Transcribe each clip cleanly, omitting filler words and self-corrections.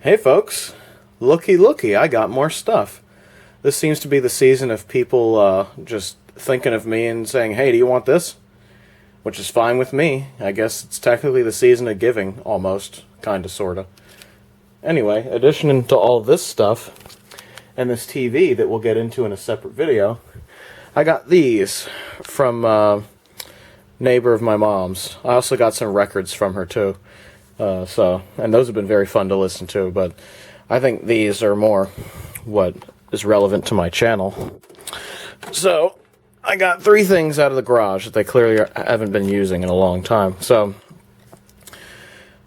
Hey folks, looky looky, I got more stuff. This seems to be the season of people just thinking of me and saying, hey, do you want this? Which is fine with me. I guess it's technically the season of giving, almost, kinda, sorta. Anyway, addition to all this stuff, and this TV that we'll get into in a separate video, I got these from a neighbor of my mom's. I also got some records from her too. And those have been very fun to listen to, but I think these are more what is relevant to my channel. So, I got 3 things out of the garage that they clearly haven't been using in a long time. So,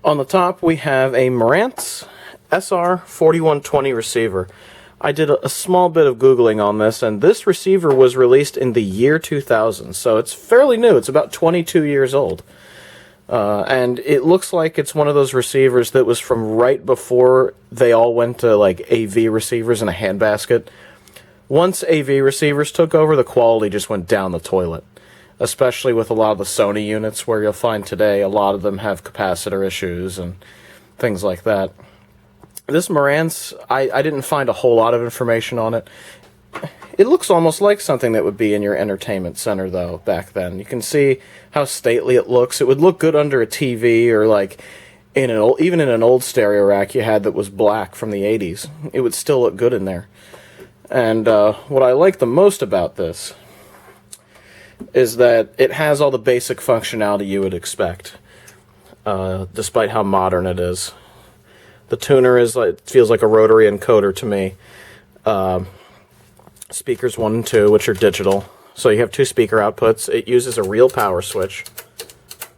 on the top we have a Marantz SR4120 receiver. I did a small bit of Googling on this, and this receiver was released in the year 2000, so it's fairly new. It's about 22 years old. And it looks like it's one of those receivers that was from right before they all went to like AV receivers in a handbasket. Once AV receivers took over, the quality just went down the toilet. Especially with a lot of the Sony units, where you'll find today a lot of them have capacitor issues and things like that. This Marantz, I didn't find a whole lot of information on it. It looks almost like something that would be in your entertainment center, though, back then. You can see how stately it looks. It would look good under a TV, or like in an old, even in an old stereo rack you had that was black from the 80s. It would still look good in there. And what I like the most about this is that it has all the basic functionality you would expect, despite how modern it is. The tuner is like, feels like a rotary encoder to me. Speakers 1 and 2, which are digital. So you have 2 speaker outputs. It uses a real power switch,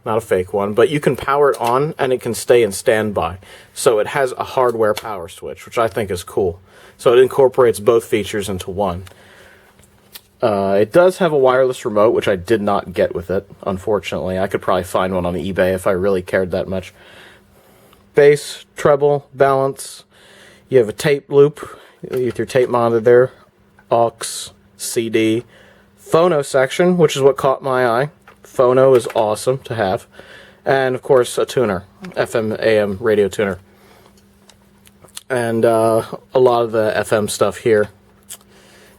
not a fake one, but you can power it on and it can stay in standby. So it has a hardware power switch, which I think is cool. So it incorporates both features into one. It does have a wireless remote, which I did not get with it, unfortunately. I could probably find one on eBay if I really cared that much. Bass, treble, balance. You have a tape loop with your tape monitor there. Aux, CD, phono section, which is what caught my eye. Phono is awesome to have. And, of course, a tuner, FM, AM radio tuner. And a lot of the FM stuff here.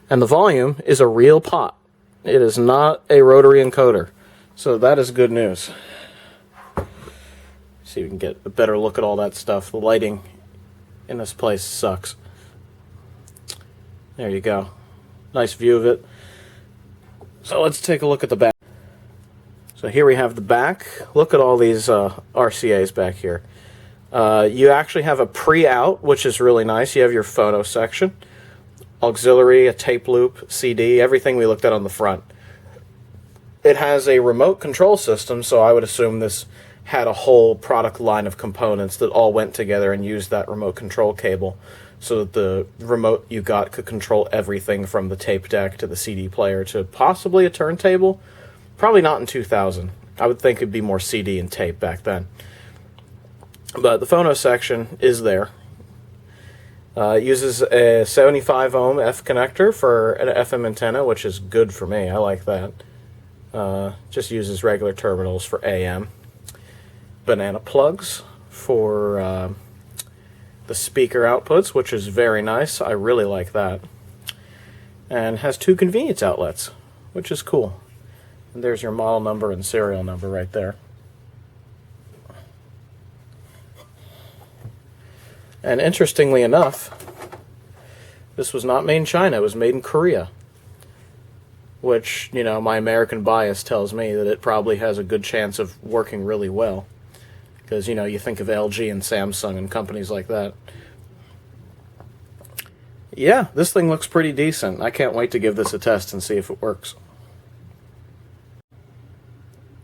And the volume is a real pot. It is not a rotary encoder. So that is good news. See if we can get a better look at all that stuff. The lighting in this place sucks. There you go. Nice view of it. So let's take a look at the back. So here we have the back. Look at all these RCAs back here. You actually have a pre-out, which is really nice. You have your phono section, auxiliary, a tape loop, CD, everything we looked at on the front. It has a remote control system, so I would assume this had a whole product line of components that all went together and used that remote control cable, so that the remote you got could control everything from the tape deck to the CD player to possibly a turntable. Probably not in 2000. I would think it'd be more CD and tape back then. But the phono section is there. It uses a 75 ohm F connector for an FM antenna, which is good for me. I like that. Just uses regular terminals for AM. Banana plugs for the speaker outputs, which is very nice. I really like that. And has 2 convenience outlets, which is cool. And there's your model number and serial number right there. And interestingly enough, this was not made in China, it was made in Korea. Which, you know, my American bias tells me that it probably has a good chance of working really well. Because, you know, you think of LG and Samsung and companies like that. Yeah, this thing looks pretty decent. I can't wait to give this a test and see if it works.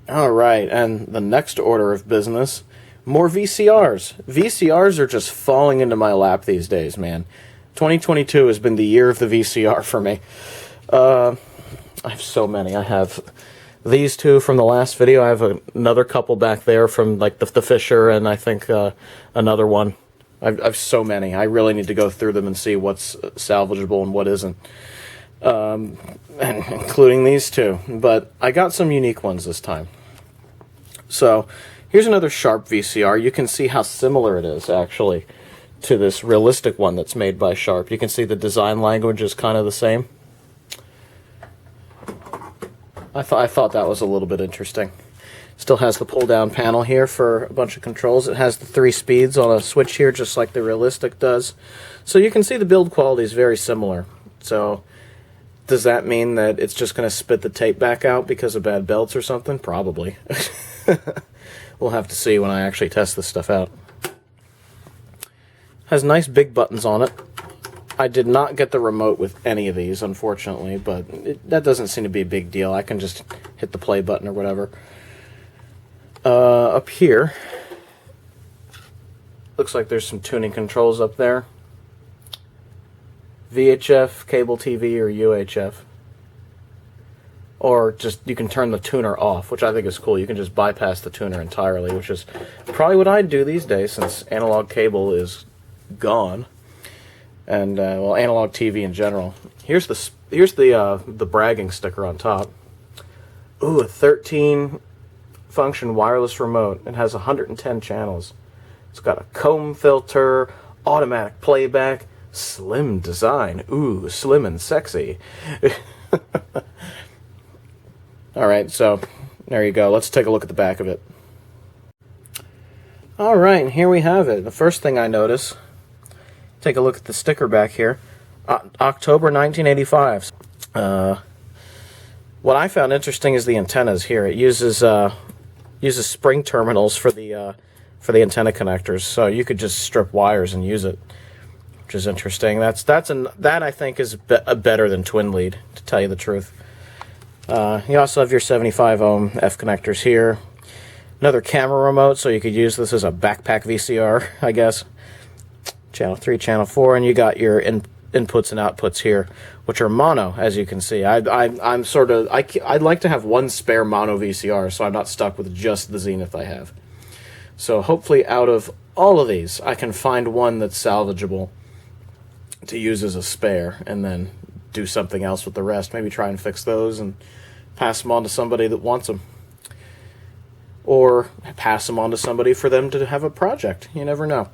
Alright, and the next order of business, more VCRs. VCRs are just falling into my lap these days, man. 2022 has been the year of the VCR for me. I have so many. I have these 2 from the last video. I have another couple back there from like the Fisher, and I think another one. I've so many. I really need to go through them and see what's salvageable and what isn't. And including these 2. But I got some unique ones this time. So here's another Sharp VCR. You can see how similar it is, actually, to this realistic one that's made by Sharp. You can see the design language is kind of the same. I thought that was a little bit interesting. Still has the pull-down panel here for a bunch of controls. It has the 3 speeds on a switch here, just like the realistic does. So you can see the build quality is very similar. So does that mean that it's just going to spit the tape back out because of bad belts or something? Probably. We'll have to see when I actually test this stuff out. Has nice big buttons on it. I did not get the remote with any of these, unfortunately, but that doesn't seem to be a big deal. I can just hit the play button or whatever. Up here, looks like there's some tuning controls up there. VHF, cable TV, or UHF. Or just, you can turn the tuner off, which I think is cool. You can just bypass the tuner entirely, which is probably what I'd do these days since analog cable is gone. And, well, analog TV in general. Here's the bragging sticker on top. Ooh, a 13 function wireless remote. It has 110 channels. It's got a comb filter, automatic playback, slim design. Ooh, slim and sexy. Alright, so there you go. Let's take a look at the back of it. Alright, here we have it. The first thing I notice, take a look at the sticker back here. October 1985. What I found interesting is the antennas here. It uses spring terminals for the antenna connectors, so you could just strip wires and use it, which is interesting. That I think is better than twin lead, to tell you the truth. You also have your 75 ohm F connectors here. Another camera remote, so you could use this as a backpack VCR, I guess. Channel 3, channel 4, and you got your inputs and outputs here, which are mono, as you can see. I'd like to have one spare mono VCR, so I'm not stuck with just the Zenith I have. So hopefully out of all of these, I can find one that's salvageable to use as a spare, and then do something else with the rest. Maybe try and fix those and pass them on to somebody that wants them. Or pass them on to somebody for them to have a project. You never know.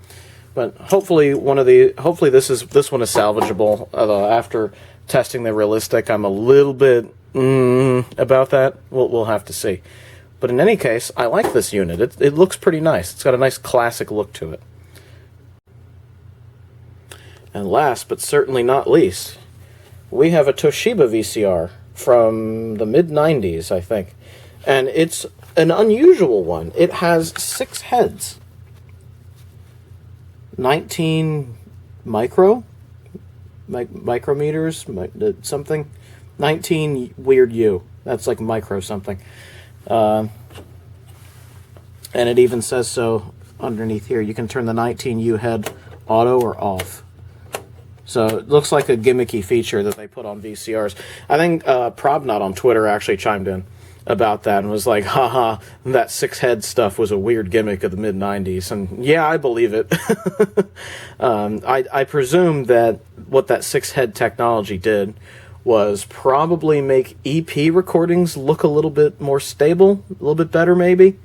But hopefully this one is salvageable. Although after testing the realistic, I'm a little bit about that. We'll have to see. But in any case, I like this unit. It looks pretty nice. It's got a nice classic look to it. And last but certainly not least, we have a Toshiba VCR from the mid-90s, I think. And it's an unusual one. It has 6 heads. 19 micrometers, something. 19 weird U. That's like micro something. And it even says so underneath here. You can turn the 19U head auto or off. So it looks like a gimmicky feature that they put on VCRs. I think Probnot on Twitter actually chimed in about that and was like, haha, that 6-head stuff was a weird gimmick of the mid-90s. And yeah, I believe it. I presume that what that 6-head technology did was probably make EP recordings look a little bit more stable, a little bit better maybe.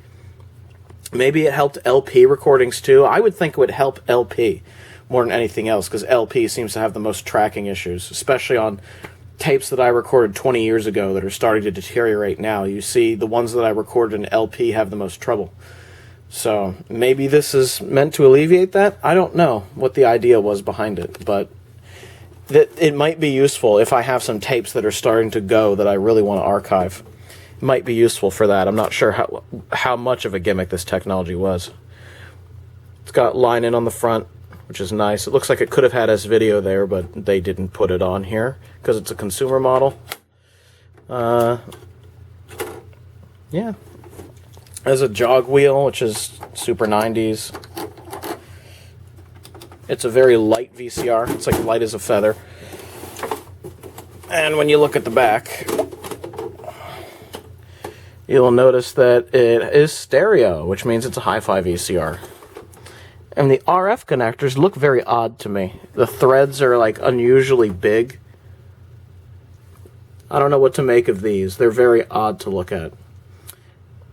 Maybe it helped LP recordings too. I would think it would help LP more than anything else, because LP seems to have the most tracking issues, especially on tapes that I recorded 20 years ago that are starting to deteriorate now. You see the ones that I recorded in LP have the most trouble. So maybe this is meant to alleviate that? I don't know what the idea was behind it, but it might be useful if I have some tapes that are starting to go that I really want to archive. It might be useful for that. I'm not sure how much of a gimmick this technology was. It's got line in on the front, which is nice. It looks like it could have had S-video there, but they didn't put it on here because it's a consumer model. Yeah. There's a jog wheel, which is super 90s. It's a very light VCR. It's like light as a feather. And when you look at the back, you'll notice that it is stereo, which means it's a hi-fi VCR. And the RF connectors look very odd to me. The threads are like unusually big. I don't know what to make of these. They're very odd to look at.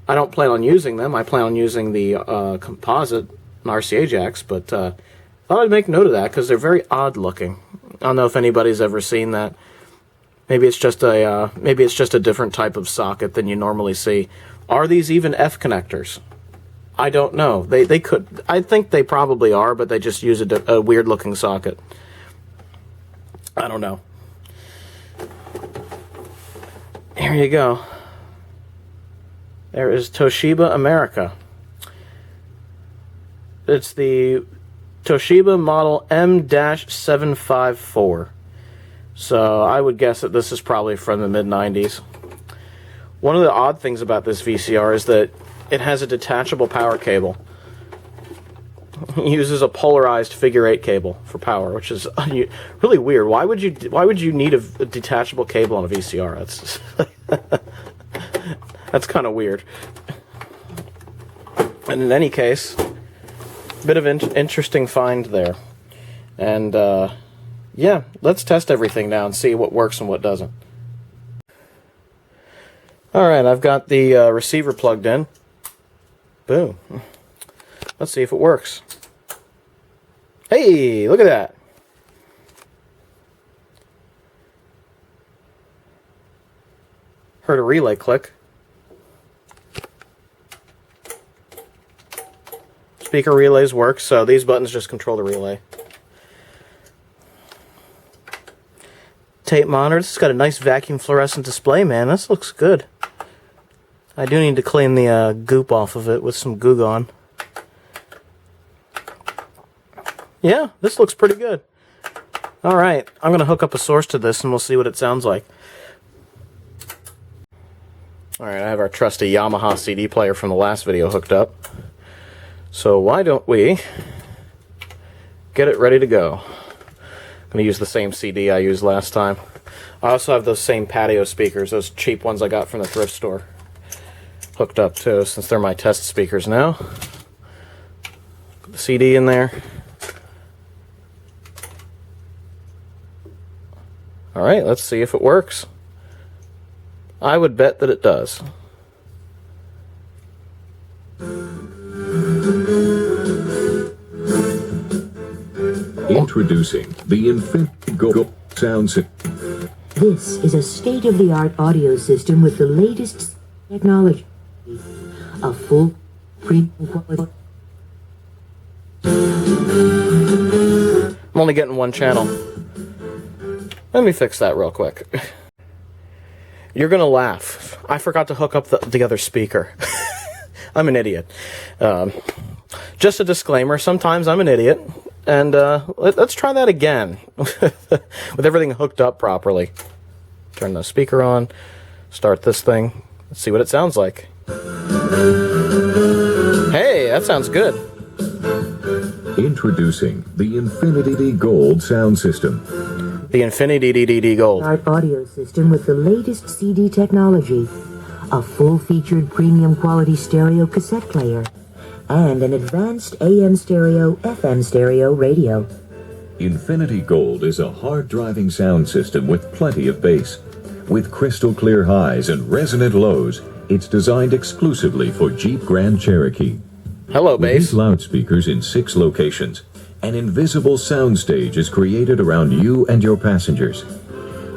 I don't plan on using them. I plan on using the composite RCA jacks, but thought thought I'd make note of that because they're very odd looking. I don't know if anybody's ever seen that. Maybe it's just a different type of socket than you normally see. Are these even F connectors? I don't know. They could. I think they probably are, but they just use a weird looking socket. I don't know. Here you go. There is Toshiba America. It's the Toshiba model M-754. So I would guess that this is probably from the mid-90s. One of the odd things about this VCR is that it has a detachable power cable. It uses a polarized figure 8 cable for power, which is really weird. Why would you need a detachable cable on a VCR? That's kind of weird. And in any case, bit of interesting find there. And yeah, let's test everything now and see what works and what doesn't. Alright, I've got the receiver plugged in. Boom. Let's see if it works. Hey, look at that. Heard a relay click. Speaker relays work, so these buttons just control the relay. Tape monitor. This has got a nice vacuum fluorescent display, man. This looks good. I do need to clean the goop off of it with some Goo Gone. Yeah, this looks pretty good. Alright, I'm going to hook up a source to this and we'll see what it sounds like. Alright, I have our trusty Yamaha CD player from the last video hooked up. So why don't we get it ready to go. I'm going to use the same CD I used last time. I also have those same patio speakers, those cheap ones I got from the thrift store, hooked up too, since they're my test speakers now. Put the CD in there. Alright, let's see if it works. I would bet that it does. Introducing the Infinity Gold sound system. This is a state-of-the-art audio system with the latest technology. A full premium quality. I'm only getting one channel. Let me fix that real quick. You're gonna laugh. I forgot to hook up the other speaker. I'm an idiot. Just a disclaimer, sometimes I'm an idiot. And let's try that again. With everything hooked up properly. Turn the speaker on. Start this thing. Let's see what it sounds like. Hey, that sounds good. Introducing the Infinity Gold sound system. The Infinity Gold. Art audio system with the latest CD technology. A full-featured premium quality stereo cassette player. And an advanced AM stereo, FM stereo radio. Infinity Gold is a hard-driving sound system with plenty of bass. With crystal clear highs and resonant lows, it's designed exclusively for Jeep Grand Cherokee. Hello, With these bass. loudspeakers in 6 locations, an invisible soundstage is created around you and your passengers.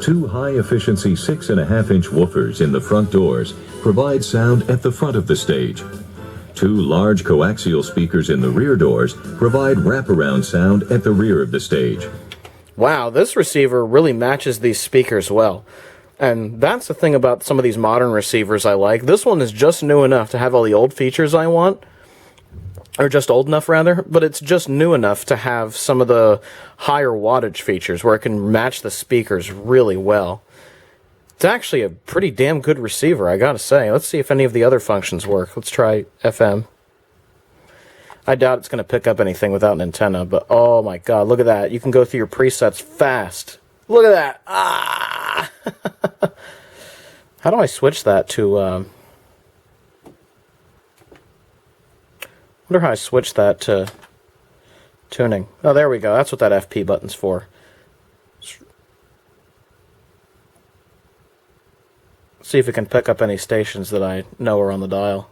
2 high-efficiency 6.5-inch woofers in the front doors provide sound at the front of the stage. 2 large coaxial speakers in the rear doors provide wraparound sound at the rear of the stage. Wow, this receiver really matches these speakers well. And that's the thing about some of these modern receivers I like. This one is just new enough to have all the old features I want. Or just old enough, rather. But it's just new enough to have some of the higher wattage features where it can match the speakers really well. It's actually a pretty damn good receiver, I gotta say. Let's see if any of the other functions work. Let's try FM. I doubt it's going to pick up anything without an antenna, but oh my god, look at that. You can go through your presets fast. Look at that. Ah! How do I switch that to... wonder how I switch that to tuning. Oh, there we go. That's what that FP button's for. See if it can pick up any stations that I know are on the dial.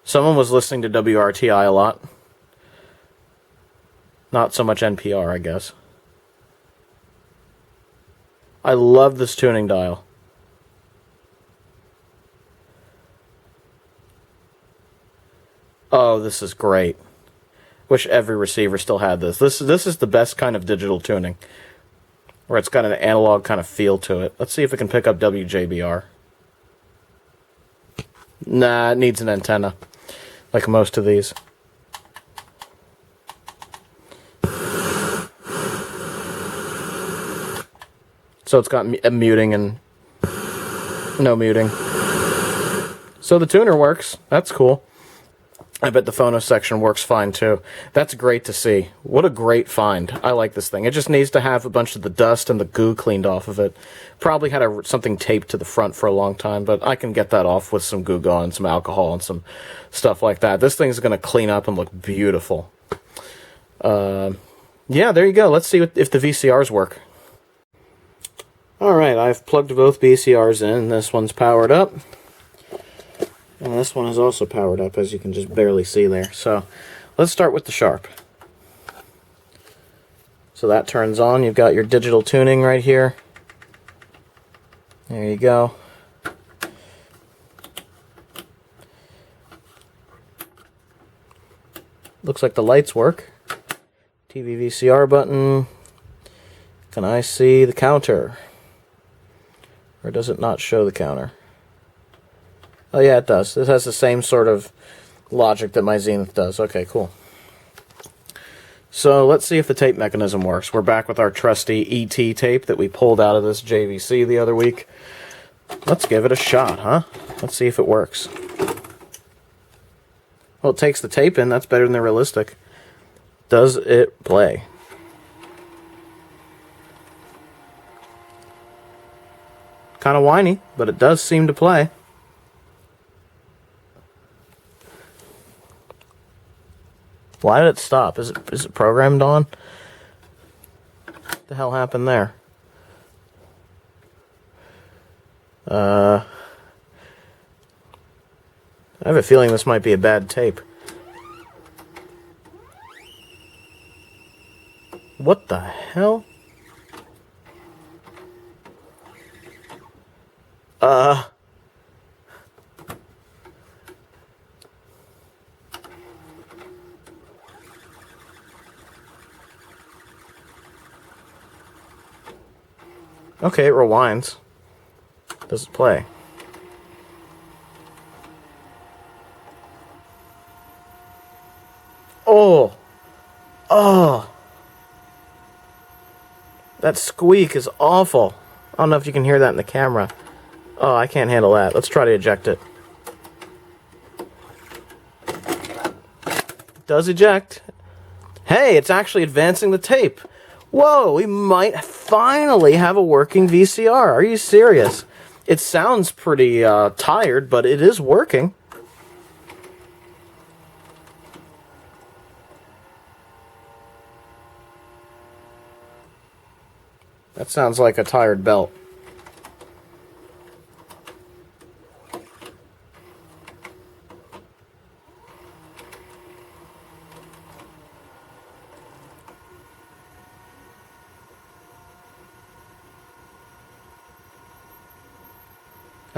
Someone was listening to WRTI a lot. Not so much NPR, I guess. I love this tuning dial. Oh, this is great. Wish every receiver still had this. This is the best kind of digital tuning, where it's got an analog kind of feel to it. Let's see if it can pick up WJBR. Nah, it needs an antenna, like most of these. So it's got a muting and no muting. So the tuner works. That's cool. I bet the phono section works fine too. That's great to see. What a great find. I like this thing. It just needs to have a bunch of the dust and the goo cleaned off of it. Probably had something taped to the front for a long time, but I can get that off with some Goo Gone and some alcohol and some stuff like that. This thing's going to clean up and look beautiful. Yeah, there you go. Let's see if the VCRs work. Alright, I've plugged both VCRs in. This one's powered up. And this one is also powered up, as you can just barely see there. So, let's start with the Sharp. So that turns on. You've got your digital tuning right here. There you go. Looks like the lights work. TV VCR button. Can I see the counter? Or does it not show the counter? Oh yeah, it does. This has the same sort of logic that my Zenith does. Okay, cool. So let's see if the tape mechanism works. We're back with our trusty ET tape that we pulled out of this JVC the other week. Let's give it a shot, huh? Let's see if it works. Well, it takes the tape in. That's better than the realistic. Does it play? Kind of whiny, but it does seem to play. Why did it stop? Is it programmed on? What the hell happened there? I have a feeling this might be a bad tape. What the hell? Okay, it rewinds. Does it play? Oh! Oh! That squeak is awful. I don't know if you can hear that in the camera. Oh, I can't handle that. Let's try to eject it. It does eject. Hey, it's actually advancing the tape. Whoa, we might finally have a working VCR. Are you serious? It sounds pretty tired, but it is working. That sounds like a tired belt.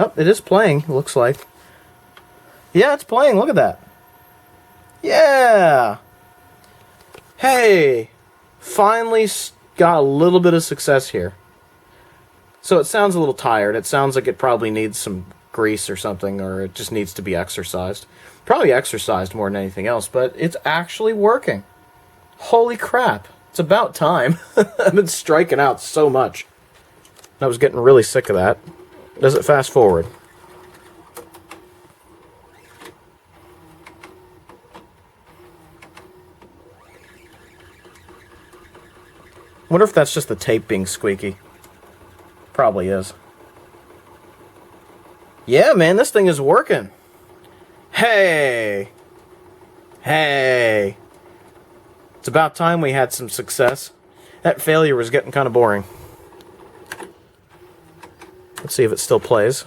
Oh, it is playing, looks like. Yeah, it's playing, look at that. Yeah! Hey! Finally got a little bit of success here. So it sounds a little tired. It sounds like it probably needs some grease or something, or it just needs to be exercised. Probably exercised more than anything else, but it's actually working. Holy crap. It's about time. I've been striking out so much. I was getting really sick of that. Does it fast forward? Wonder if that's just the tape being squeaky. Probably is. Yeah, man, this thing is working. Hey! Hey! It's about time we had some success. That failure was getting kind of boring. Let's see if it still plays.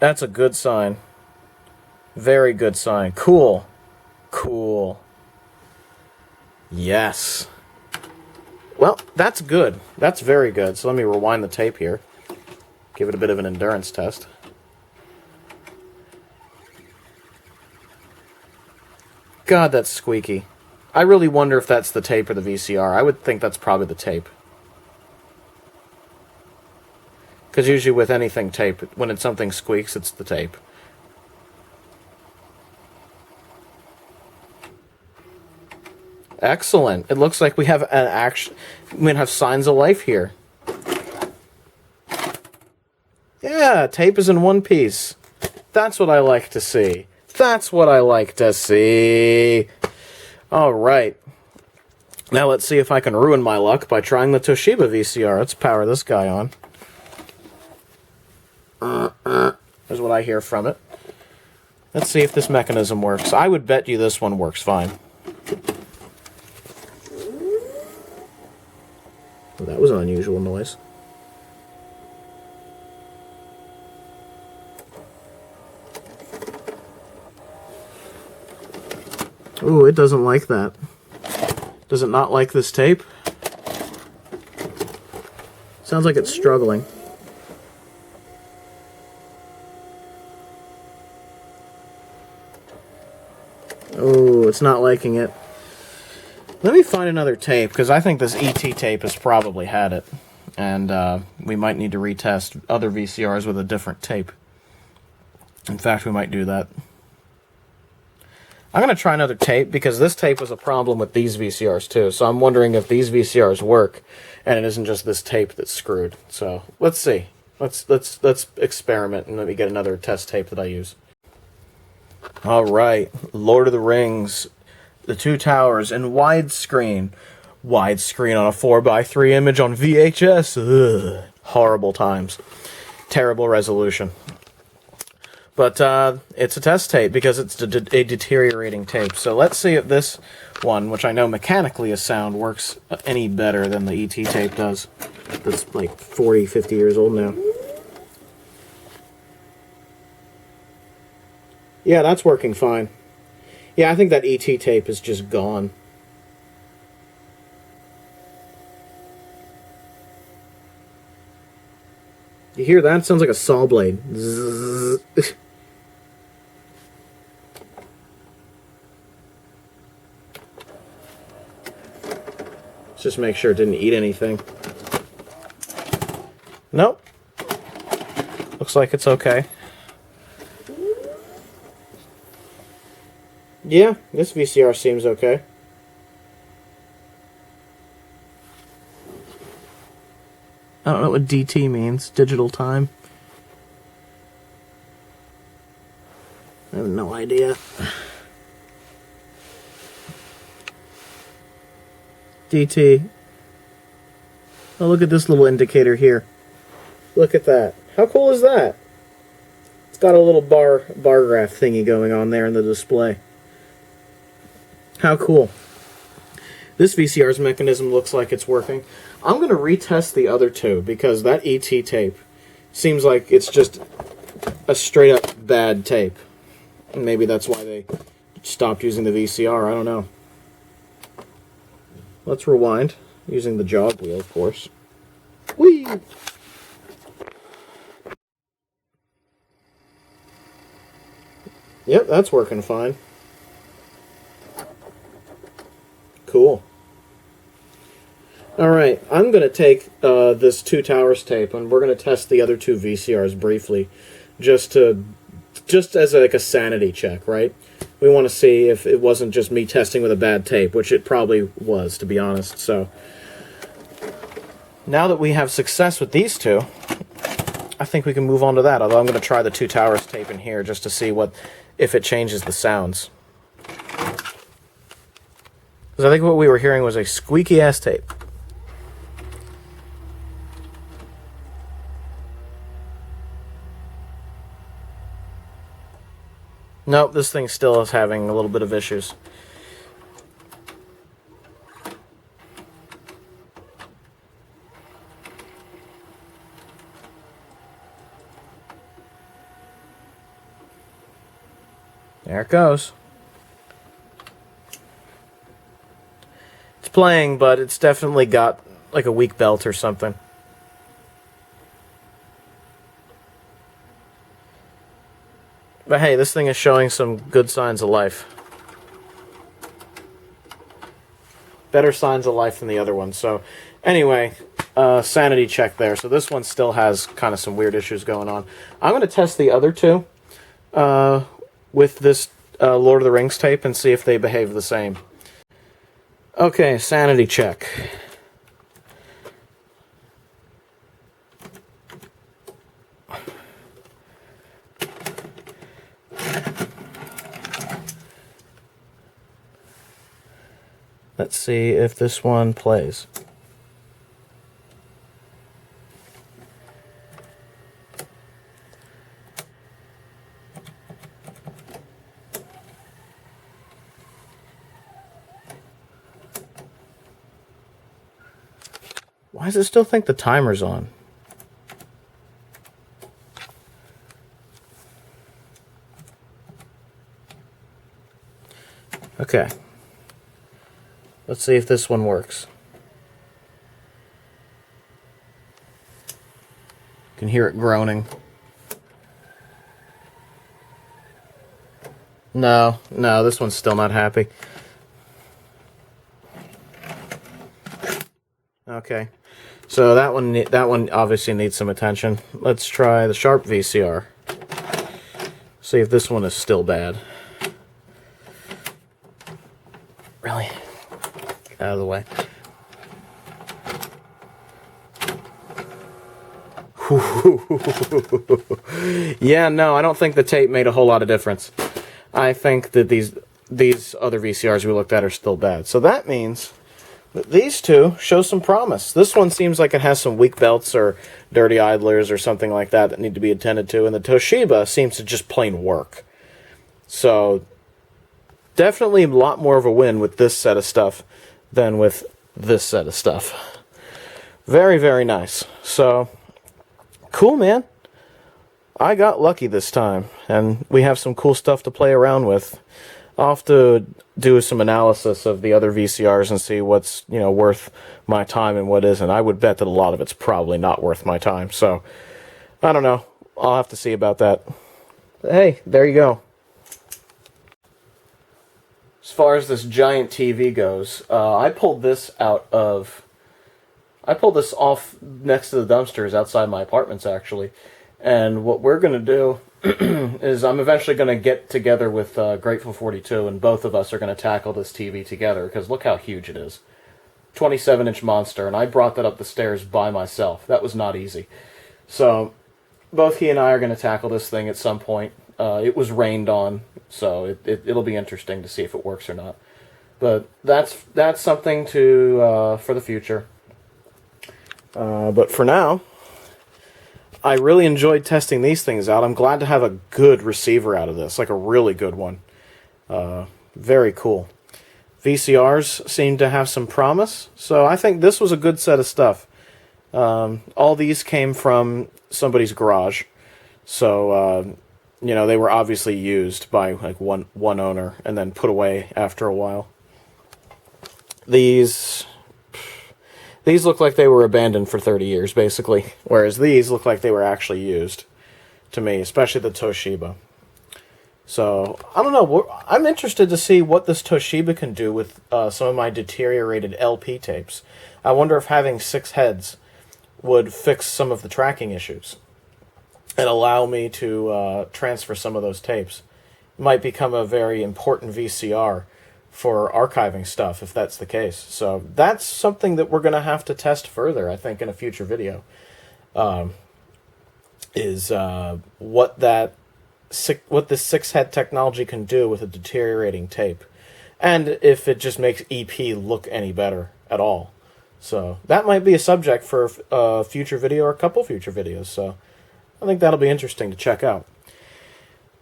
That's a good sign. Very good sign. Cool. Cool. Yes. Well, that's good. That's very good. So let me rewind the tape here. Give it a bit of an endurance test. God, that's squeaky. I really wonder if that's the tape or the VCR. I would think that's probably the tape. Because usually with anything tape, when something squeaks, it's the tape. Excellent. It looks like we have we have signs of life here. Yeah, tape is in one piece. That's what I like to see. That's what I like to see. All right. Now let's see if I can ruin my luck by trying the Toshiba VCR. Let's power this guy on. There's what I hear from it. Let's see if this mechanism works. I would bet you this one works fine. Well, that was an unusual noise. Ooh, it doesn't like that. Does it not like this tape? Sounds like it's struggling. Oh, it's not liking it. Let me find another tape, because I think this ET tape has probably had it. And we might need to retest other VCRs with a different tape. In fact, we might do that. I'm going to try another tape, because this tape was a problem with these VCRs too. So I'm wondering if these VCRs work, and it isn't just this tape that's screwed. So let's see. Let's experiment, and let me get another test tape that I use. All right, Lord of the Rings, The Two Towers in widescreen. Widescreen on a 4:3 image on VHS. Ugh. Horrible times. Terrible resolution. But it's a test tape because it's a deteriorating tape. So let's see if this one, which I know mechanically is sound, works any better than the ET tape does. That's like 40, 50 years old now. Yeah, that's working fine. Yeah, I think that ET tape is just gone. You hear that? It sounds like a saw blade. Zzz. Let's just make sure it didn't eat anything. Nope. Looks like it's okay. Yeah, this VCR seems okay. I don't know what DT means. Digital time. I have no idea. DT. Oh, look at this little indicator here. Look at that. How cool is that? It's got a little bar graph thingy going on there in the display. How cool. This VCR's mechanism looks like it's working. I'm going to retest the other two because that ET tape seems like it's just a straight up bad tape. And maybe that's why they stopped using the VCR. I don't know. Let's rewind using the jog wheel, of course. Whee! Yep, that's working fine. Cool. Alright, I'm going to take this Two Towers tape and we're going to test the other two VCRs briefly just as like a sanity check, right? We want to see if it wasn't just me testing with a bad tape, which it probably was, to be honest. So now that we have success with these two, I think we can move on to that, although I'm going to try the Two Towers tape in here just to see if it changes the sounds. Because I think what we were hearing was a squeaky-ass tape. Nope, this thing still is having a little bit of issues. There it goes. It's playing, but it's definitely got like a weak belt or something. But hey, this thing is showing some good signs of life. Better signs of life than the other one. So anyway, sanity check there. So this one still has kind of some weird issues going on. I'm going to test the other two with this Lord of the Rings tape and see if they behave the same. Okay, sanity check. Let's see if this one plays. Why does it still think the timer's on? Okay. Let's see if this one works. You can hear it groaning. No, this one's still not happy. Okay. So that one obviously needs some attention. Let's try the Sharp VCR. See if this one is still bad. Really? Get out of the way. Yeah, no, I don't think the tape made a whole lot of difference. I think that these other VCRs we looked at are still bad. So that means that these two show some promise. This one seems like it has some weak belts or dirty idlers or something like that need to be attended to. And the Toshiba seems to just plain work. So definitely a lot more of a win with this set of stuff than with this set of stuff. Very, very nice. So, cool, man. I got lucky this time, and we have some cool stuff to play around with. I'll have to do some analysis of the other VCRs and see what's, worth my time and what isn't. I would bet that a lot of it's probably not worth my time, so I don't know. I'll have to see about that. But hey, there you go. As far as this giant TV goes, I pulled this off next to the dumpsters outside my apartments, actually. And what we're going to do is I'm eventually going to get together with Grateful 42, and both of us are going to tackle this TV together, because look how huge it is. 27-inch monster, and I brought that up the stairs by myself. That was not easy. So, both he and I are going to tackle this thing at some point. It was rained on, so it'll be interesting to see if it works or not. But that's something to for the future. But for now, I really enjoyed testing these things out. I'm glad to have a good receiver out of this, like a really good one. Very cool. VCRs seem to have some promise, so I think this was a good set of stuff. All these came from somebody's garage, so they were obviously used by like one owner and then put away after a while. These look like they were abandoned for 30 years, basically, whereas these look like they were actually used, to me, especially the Toshiba. So, I don't know, I'm interested to see what this Toshiba can do with some of my deteriorated LP tapes. I wonder if having 6 heads would fix some of the tracking issues and allow me to transfer some of those tapes. It might become a very important VCR for archiving stuff, if that's the case. So that's something that we're going to have to test further, I think, in a future video. Is what this 6-head technology can do with a deteriorating tape, and if it just makes EP look any better at all. So that might be a subject for a future video or a couple future videos. So I think that'll be interesting to check out.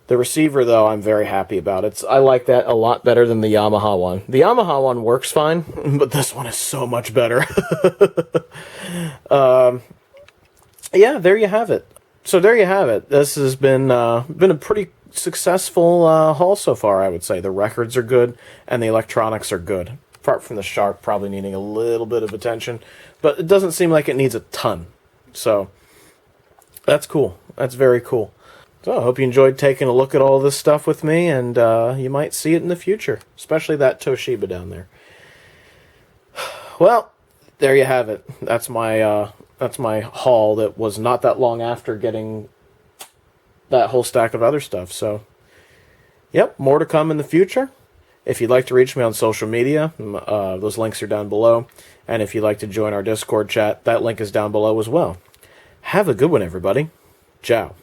The receiver, though, I'm very happy about. I like that a lot better than the Yamaha one. The Yamaha one works fine, but this one is so much better. Yeah, there you have it. So there you have it. This has been a pretty successful haul so far, I would say. The records are good, and the electronics are good. Apart from the shark probably needing a little bit of attention, but it doesn't seem like it needs a ton. So, that's cool. That's very cool. So, I hope you enjoyed taking a look at all this stuff with me, and you might see it in the future, especially that Toshiba down there. Well, there you have it. That's my haul that was not that long after getting that whole stack of other stuff. So, yep, more to come in the future. If you'd like to reach me on social media, those links are down below. And if you'd like to join our Discord chat, that link is down below as well. Have a good one, everybody. Ciao.